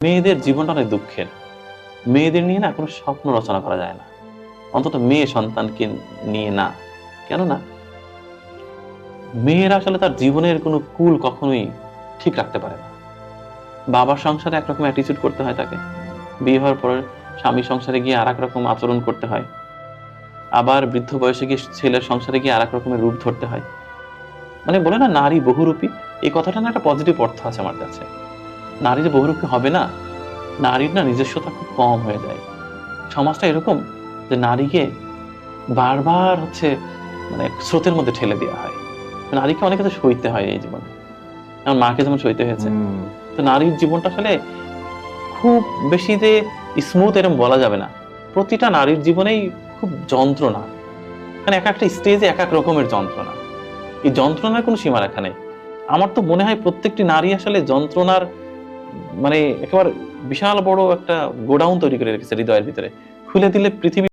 মেয়েদের জীবনটা অনেক দুঃখের। মেয়েদের নিয়ে না কোনো স্বপ্ন রচনা করা যায় না। অন্তত মেয়ে সন্তানকে নিয়ে না। কেননা মেয়েরা আসলে তার জীবনের কোনো কুল কখনোই ঠিক রাখতে পারে না। বাবার সংসারে একরকম অ্যাটিচিউড করতে হয় তাকে। বিয়ে হওয়ার পরে স্বামী সংসারে গিয়ে আরেক রকম আচরণ করতে হয়। আবার বৃদ্ধ বয়সে গিয়ে ছেলের সংসারে গিয়ে আরেক রকমের রূপ ধরতে হয়। মানে বলে না নারী বহুরূপী, এই কথাটা না একটা পজিটিভ অর্থ আছে আমার কাছে। নারী যে বহুরূপী হবে না, নারীর না নিজস্বতা খুব কম হয়ে যায়। সমাজটা এরকম যে নারীকে বারবার মানে স্রোতের মধ্যে ঠেলে দেওয়া হয়। নারীকে অনেক কিছু সইতে হয় এই জীবনে। আমার মাকে যেমন সইতে হয়েছে। তো নারীর জীবনটা আসলে খুব বেশি যে স্মুথ এরকম বলা যাবে না। প্রতিটা নারীর জীবনেই খুব যন্ত্রণা। মানে এক একটা স্টেজে এক এক রকমের যন্ত্রণা। এই যন্ত্রণার কোনো সীমারেখা নেই। আমার তো মনে হয় প্রত্যেকটি নারী আসলে যন্ত্রণার মানে একেবারে বিশাল বড় একটা গোডাউন তৈরি করে রেখেছে হৃদয়ের ভিতরে। খুলে দিলে পৃথিবী